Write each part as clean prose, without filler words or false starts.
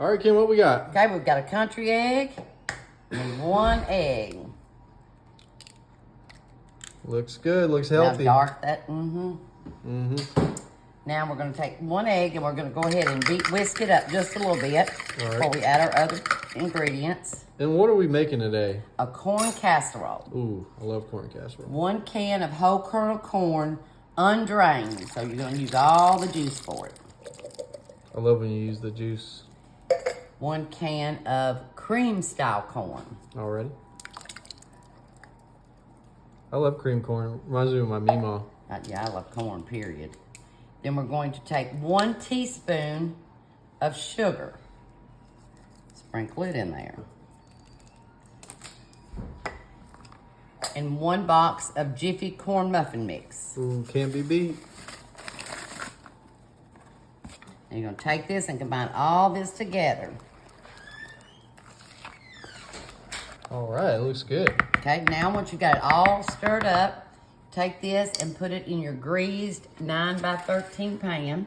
All right, Kim, what we got? Okay, we've got a country egg and 1 egg. Looks good. Looks healthy. Now dark that. Now we're going to take 1 egg and we're going to go ahead and whisk it up just a little bit before we add our other ingredients. And what are we making today? A corn casserole. Ooh, I love corn casserole. 1 can of whole kernel corn, undrained. So you're going to use all the juice for it. I love when you use the juice. 1 can of cream style corn. Already? I love cream corn. Reminds me of my Meemaw. Yeah, I love corn, period. Then we're going to take 1 teaspoon of sugar. Sprinkle it in there. And 1 box of Jiffy corn muffin mix. Ooh, can't be beat. And you're going to take this and combine all this together. All right, it looks good. Okay, now once you got it all stirred up, take this and put it in your greased 9 by 13 pan.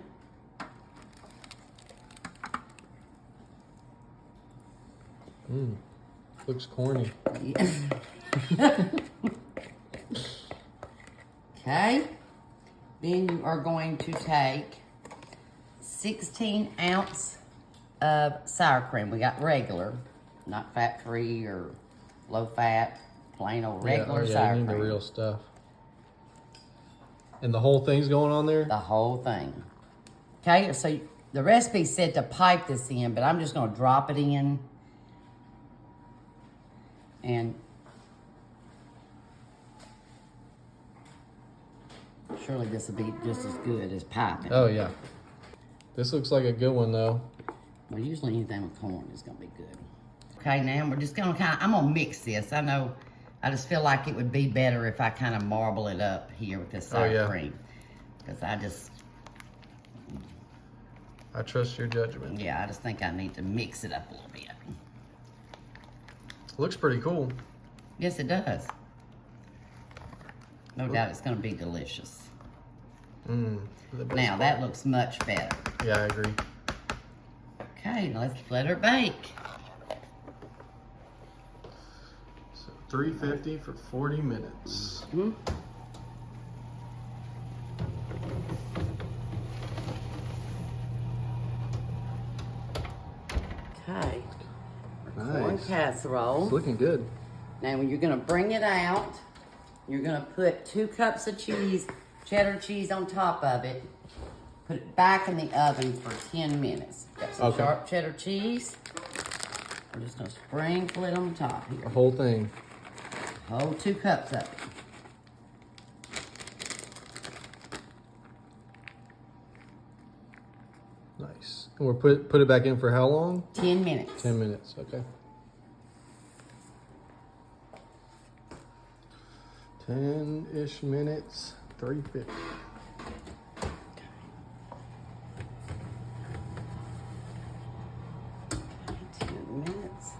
Looks corny. Yeah. Okay, then you are going to take 16 ounce of sour cream. We got regular, not fat-free or low-fat, plain old regular sour you need cream. the real stuff. And the whole thing's going on there? The whole thing. Okay, so the recipe said to pipe this in, but I'm just going to drop it in. And surely this will be just as good as piping. Oh, yeah. This looks like a good one, though. Well, usually anything with corn is going to be good. Okay, now we're just going to I'm going to mix this. I know, I just feel like it would be better if I kind of marble it up here with this sour cream. Because I trust your judgment. yeah, I just think I need to mix it up a little bit. Looks pretty cool. Yes, it does. No doubt it's going to be delicious. Now, that looks much better. Yeah, I agree. Okay, now let's let her bake. So 350 for 40 minutes. Okay. Nice. Corn casserole. It's looking good. Now, when you're going to bring it out, you're going to put 2 cups of cheese, cheddar cheese on top of it. Put it back in the oven for 10 minutes. Got some sharp cheddar cheese. We're just going to sprinkle it on top here. The whole thing. Whole 2 cups of it. Nice. And we'll put it back in for how long? 10 minutes. 10 minutes, okay. 10-ish minutes, 350. 10 minutes.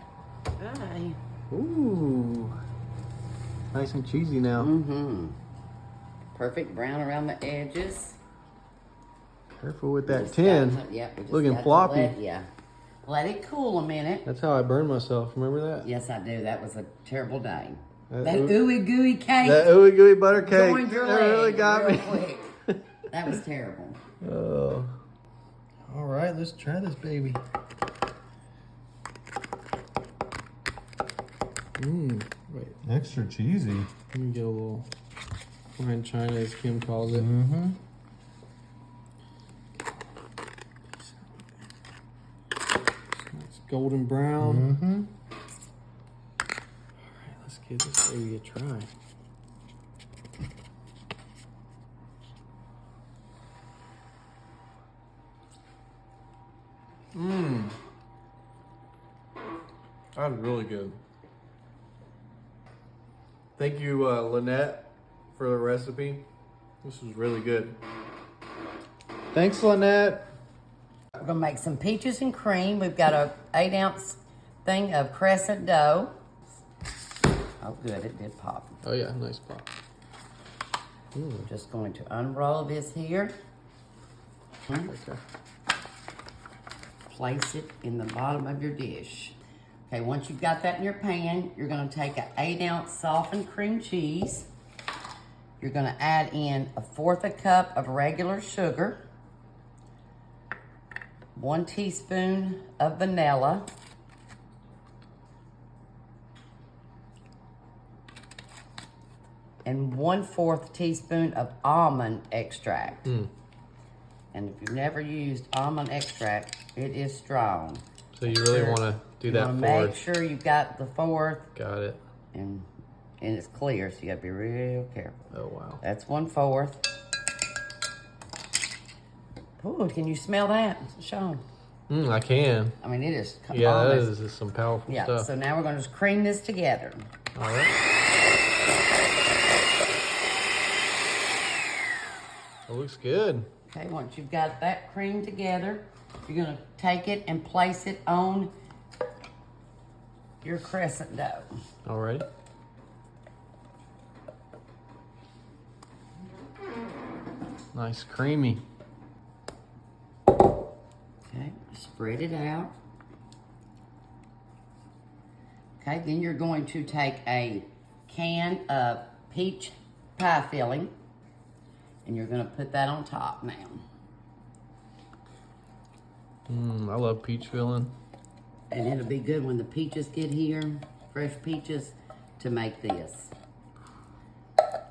Okay. Ooh. Nice and cheesy now. Perfect brown around the edges. Careful with that tin. Looking floppy. Let it cool a minute. That's how I burned myself. Remember that? Yes, I do. That was a terrible day. That ooey gooey cake. That ooey gooey butter cake. Joined your That leg really got me. quick. That was terrible. Oh. All right, let's try this baby. Wait. Extra cheesy. Let me get a little fine china, as Kim calls it. It's golden brown. All right, let's give this baby a try. That was really good. Thank you, Lynette, for the recipe. This was really good. Thanks, Lynette. We're gonna make some peaches and cream. We've got a 8-ounce thing of crescent dough. Oh, good, it did pop. Oh yeah, nice pop. We're just going to unroll this here. Okay. place it in the bottom of your dish. Okay, once you've got that in your pan, you're gonna take an 8-ounce softened cream cheese. You're gonna add in 1/4 cup of regular sugar, 1 teaspoon of vanilla, and 1/4 teaspoon of almond extract. And if you've never used almond extract, it is strong. So you really want to do that forward. Make sure you've got the 1/4. Got it. And it's clear, so you gotta be real careful. Oh, wow. That's 1/4. Oh, can you smell that, Sean? I can. I mean, it is. Yeah, almost, that is some powerful yeah, stuff. so now we're gonna just cream this together. All right. It looks good. Okay, once you've got that creamed together, you're gonna take it and place it on your crescent dough. All right. Nice creamy. Okay, spread it out. Okay, then you're going to take a can of peach pie filling and you're gonna put that on top now. I love peach filling. And it'll be good when the peaches get here, fresh peaches, to make this. I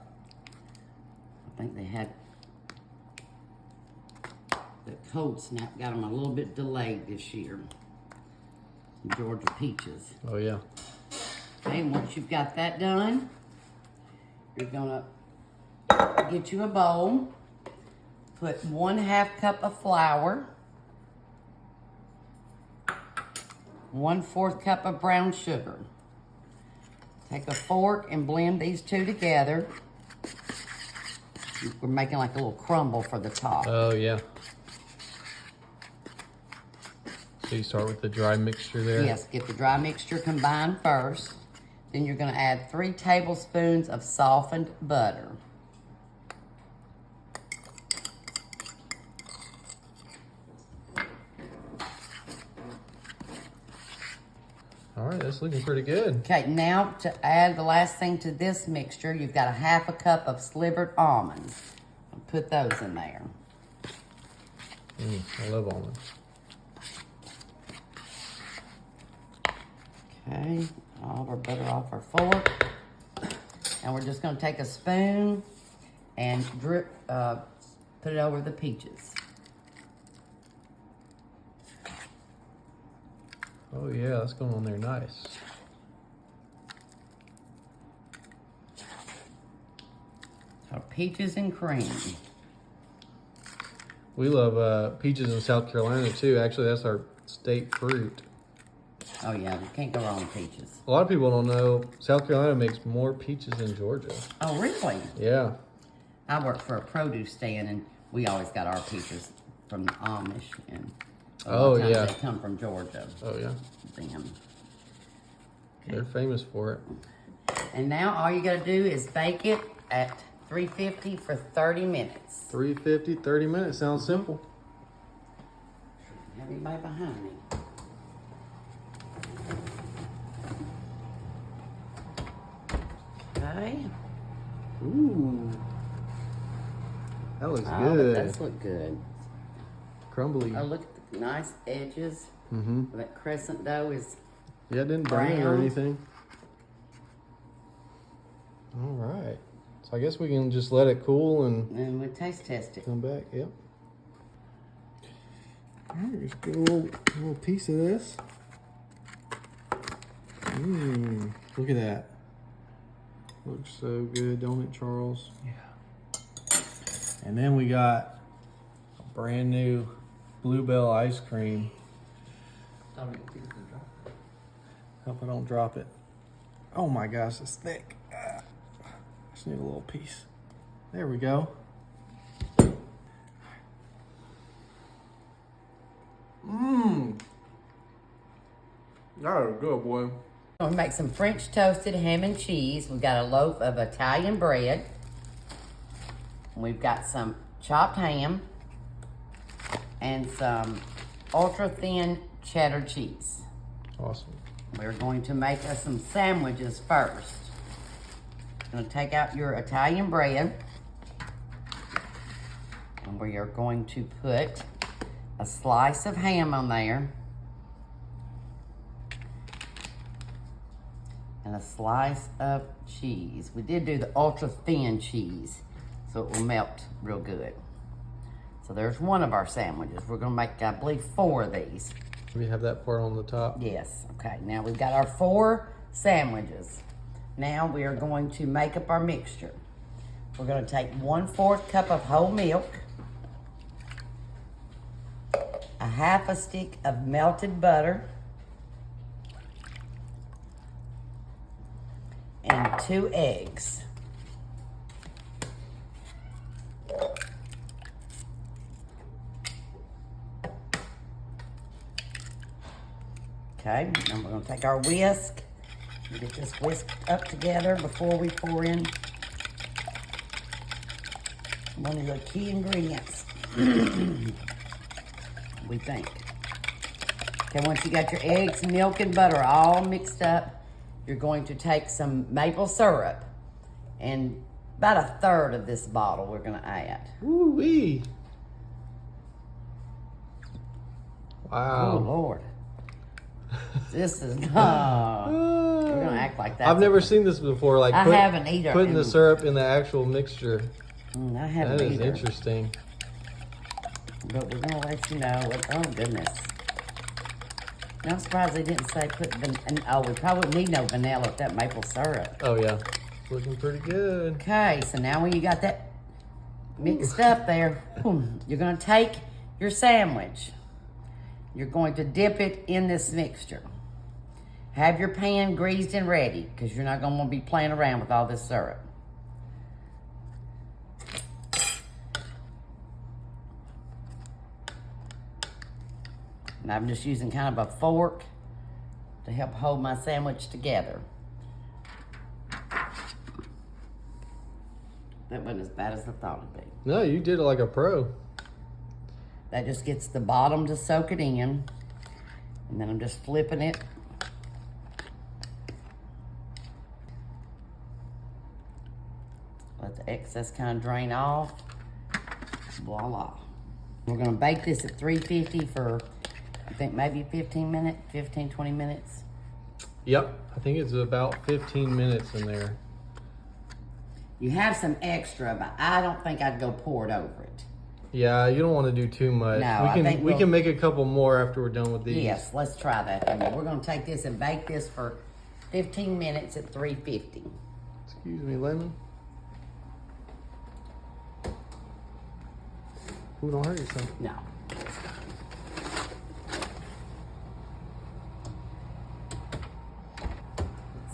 think they had the cold snap, got them a little bit delayed this year. Some Georgia peaches. Oh, yeah. Okay, and once you've got that done, you're gonna get you a bowl, put 1/2 cup of flour, 1/4 cup of brown sugar. Take a fork and blend these two together. We're making like a little crumble for the top. Oh, yeah. So you start with the dry mixture there? Yes, get the dry mixture combined first. Then you're gonna add 3 tablespoons of softened butter. All right, that's looking pretty good. Okay, now to add the last thing to this mixture, you've got 1/2 cup of slivered almonds. I'll put those in there. I love almonds. Okay, all of our butter off our fork. And we're just gonna take a spoon and drip, put it over the peaches. Oh, yeah, that's going on there nice. So peaches and cream. We love peaches in South Carolina, too. Actually, that's our state fruit. Oh yeah, you can't go wrong with peaches. A lot of people don't know South Carolina makes more peaches than Georgia. Oh really? Yeah. I work for a produce stand and we always got our peaches from the Amish and a lot of times they come from Georgia. Oh, yeah. Them. They're famous for it. And now all you gotta do is bake it at 350 for 30 minutes. 350, 30 minutes. Sounds simple. Have anybody behind me? Okay. Ooh. That looks Oh, good. that does look good. Crumbly. Oh, look at the nice edges. That crescent dough is Yeah, it didn't burn or brown. anything. All right. So I guess we can just let it cool and we taste test it. come back. Yep. All right, just get a little piece of this. Look at that. Looks so good, don't it, Charles? Yeah. And then we got a brand new Bluebell ice cream. Hope I don't drop it. Oh my gosh, it's thick. Just need a little piece. There we go. That is good, boy. We're gonna make some French toasted ham and cheese. We've got a loaf of Italian bread. We've got some chopped ham and some ultra thin cheddar cheese. Awesome. We're going to make us some sandwiches first. Going to take out your Italian bread. And we are going to put a slice of ham on there. And a slice of cheese. We did do the ultra thin cheese, so it will melt real good. So there's one of our sandwiches. We're gonna make, I believe, 4 of these. We have that part on the top. Yes, okay. Now we've got our 4 sandwiches. Now we are going to make up our mixture. We're gonna take 1/4 cup of whole milk, a half a stick of melted butter, and 2 eggs. Okay, now we're gonna take our whisk and get this whisked up together before we pour in one of the key ingredients, we think. Okay, once you got your eggs, milk, and butter all mixed up, you're going to take some maple syrup, and about 1/3 of this bottle we're gonna add. Ooh-wee. Oh, Wow. Lord. This is, we're gonna act like that. I've never seen this before. Like I haven't either. Putting the syrup in the actual mixture. I haven't That is either. interesting. But we're gonna let you know what, oh goodness. I'm surprised they didn't say put, oh, we probably wouldn't need no vanilla with that maple syrup. Oh yeah, it's looking pretty good. Okay, so now when you got that mixed up there, you're gonna take your sandwich. You're going to dip it in this mixture. Have your pan greased and ready, because you're not gonna wanna be playing around with all this syrup. And I'm just using kind of a fork to help hold my sandwich together. That wasn't as bad as I thought it'd be. No, you did it like a pro. That just gets the bottom to soak it in. And then I'm just flipping it. Let the excess kind of drain off. Voila. We're gonna bake this at 350 for, I think maybe 15 minutes, 15, 20 minutes. Yep, I think it's about 15 minutes in there. You have some extra, but I don't think I'd go pour it over it. Yeah, you don't want to do too much. No, I think we can make a couple more after we're done with these. Yes, let's try that. And we're gonna take this and bake this for 15 minutes at 350. Excuse me, lemon. Ooh, don't hurt yourself. No.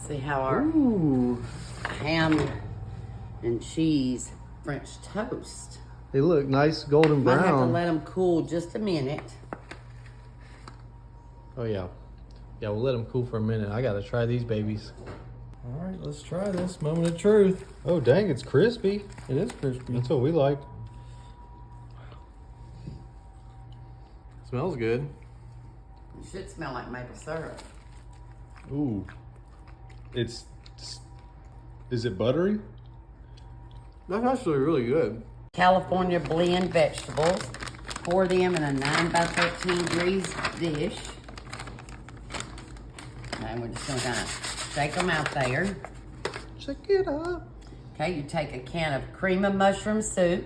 See how our ham and cheese French toast. They look nice golden Might have to brown. let them cool just a minute. Oh yeah. Yeah, we'll let them cool for a minute. I gotta try these babies. All right, let's try this. Moment of truth. Oh dang, it's crispy. It is crispy. That's what we like. Smells good. It should smell like maple syrup. Ooh. Is it buttery? That's actually really good. California blend vegetables. Pour them in a 9 by 13 greased dish. And we're just gonna kind of shake them out there. Check it out. Okay, you take a can of cream of mushroom soup.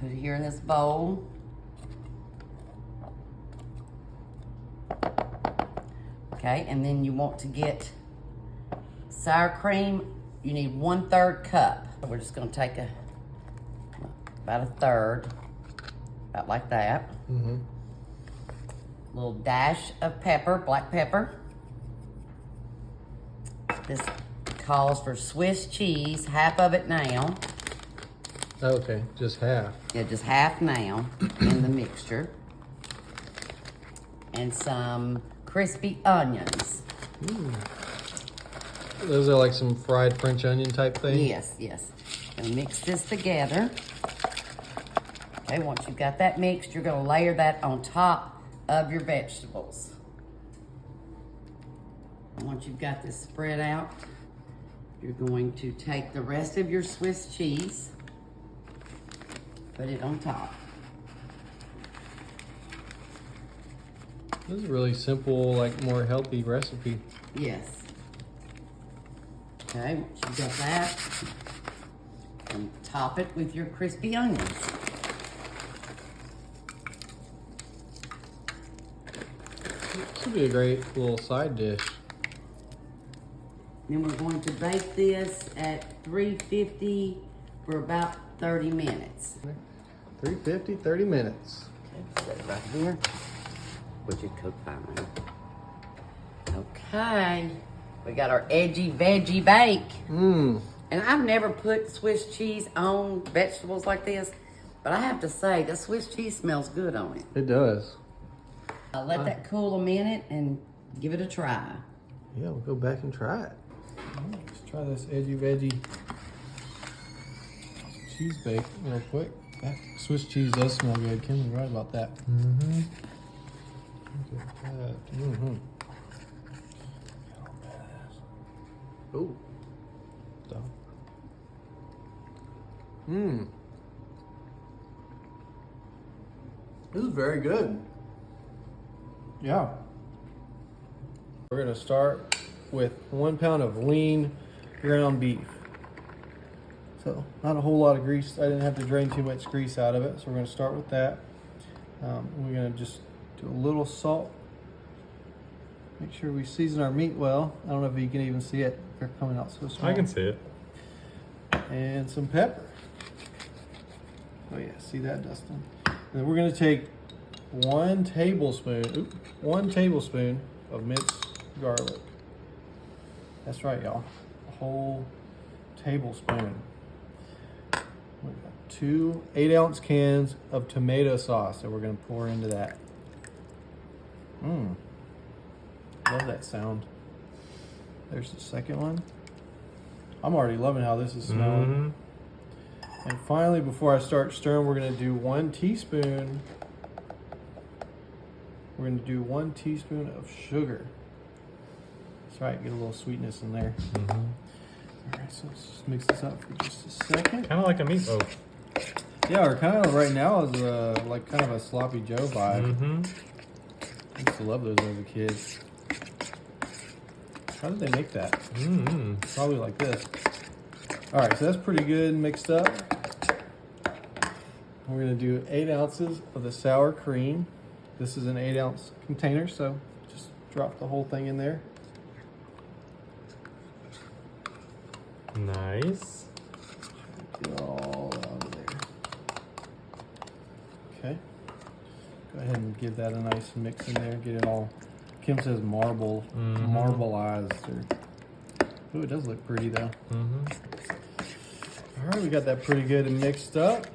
Put it here in this bowl. Okay, and then you want to get sour cream. You need 1/3 cup. So we're just gonna take about 1/3, about like that. Mm-hmm. Little dash of pepper, black pepper. This calls for Swiss cheese, half of it now. Okay, just half. Yeah, just half now in the mixture. And some crispy onions. Those are like some fried French onion type thing? Yes, yes. Gonna mix this together. Okay, once you've got that mixed, you're gonna layer that on top of your vegetables. And once you've got this spread out, you're going to take the rest of your Swiss cheese, put it on top. This is a really simple, like more healthy recipe. Yes. Okay, once you've got that, and top it with your crispy onions. This would be a great little side dish. Then we're going to bake this at 350 for about 30 minutes. 350, 30 minutes. Okay, set it right here. Which it cook fine. Okay, we got our edgy veggie bake. Mmm. And I've never put Swiss cheese on vegetables like this, but I have to say, the Swiss cheese smells good on it. It does. I'll let that cool a minute and give it a try. Yeah, we'll go back and try it. Let's try this edgy veggie cheese bake real quick. That Swiss cheese does smell good. Kim was right about that. Mm-hmm. Look at that. Mm-hmm. Oh. Stop. Mmm. This is very good. Yeah. We're gonna start with 1 pound of lean ground beef. So not a whole lot of grease. I didn't have to drain too much grease out of it. So we're gonna start with that. We're gonna just do a little salt. Make sure we season our meat well. I don't know if you can even see it. They're coming out so small. I can see it. And some pepper. Oh yeah, see that, Dustin? And then we're gonna take 1 tablespoon of minced garlic. That's right, y'all. A whole tablespoon. We got 2 8-ounce cans of tomato sauce that we're gonna pour into that. Mmm. Love that sound. There's the second one. I'm already loving how this is smelling. Mm-hmm. And finally, before I start stirring, we're gonna do 1 teaspoon. We're gonna do 1 teaspoon of sugar. That's right, get a little sweetness in there. Mm-hmm. All right, so let's just mix this up for just a second. Kind of like a meatloaf. Yeah, or kind of right now is like kind of a sloppy Joe vibe. Mm-hmm. I used to love those as a kid. How did they make that? Mm-hmm. Probably like this. All right, so that's pretty good mixed up. We're gonna do 8 ounces of the sour cream. This is an 8-ounce container, so just drop the whole thing in there. Nice. Get it all out of there. Okay. Go ahead and give that a nice mix in there. Get it all. Kim says marbleized. Ooh, it does look pretty though. All right, we got that pretty good and mixed up.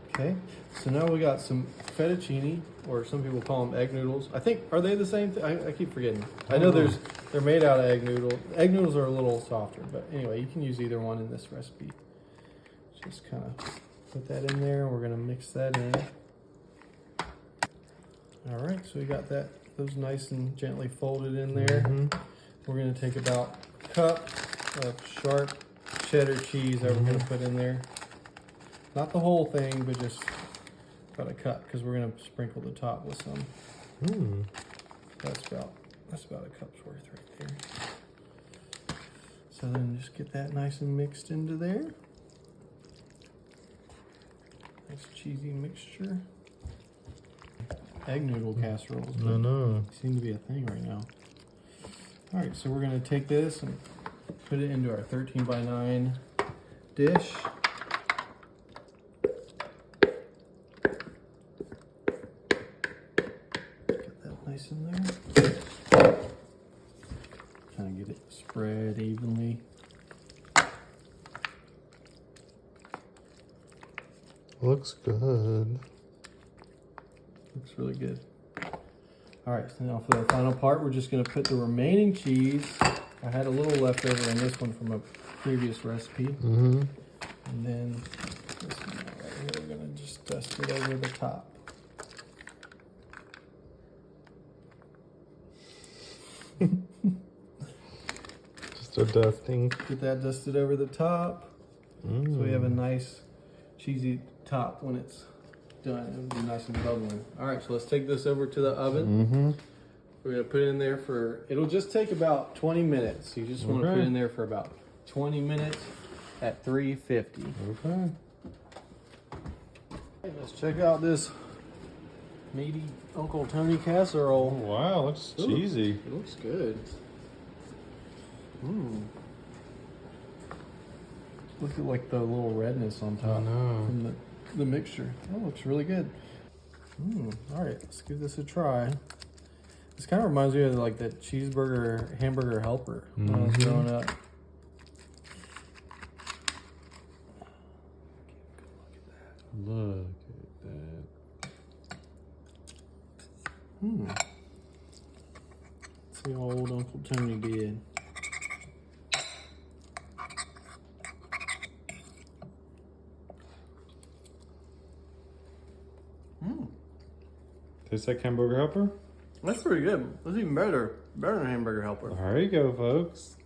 Okay, so now we got some fettuccine, or some people call them egg noodles. I think, are they the same thing? I keep forgetting. I know they're made out of egg noodles. Egg noodles are a little softer, but anyway, you can use either one in this recipe. Just kind of put that in there. We're gonna mix that in. All right, so we got those nice and gently folded in there. We're gonna take about a cup of sharp cheddar cheese that we're gonna put in there. Not the whole thing, but just about a cup, because we're gonna sprinkle the top with some. That's about a cup's worth right there. So then just get that nice and mixed into there. Nice cheesy mixture. Egg noodle casseroles. No. Seem to be a thing right now. All right, so we're gonna take this and put it into our 13 by 9 dish. Get that nice in there. Kind of get it spread evenly. Looks good. Looks really good. All right, so now for the final part, we're just gonna put the remaining cheese. I had a little left over in this one from a previous recipe. And then this one right here, we're gonna just dust it over the top. Just a dusting. Get that dusted over the top. So we have a nice cheesy top when it's done. It'll be nice and bubbling. All right, so let's take this over to the oven. We're gonna put it in there for, it'll just take about 20 minutes. You just wanna put it in there for about 20 minutes at 350. Okay. Let's check out this meaty Uncle Tony casserole. Wow, looks cheesy. It looks good. Look at like the little redness on top from the mixture. That looks really good. All right, let's give this a try. This kind of reminds me of like the cheeseburger hamburger helper when I was growing up. Look at that. See how old Uncle Tony did. Tastes like hamburger helper? That's pretty good. That's even better. Better than hamburger helper. There you go, folks.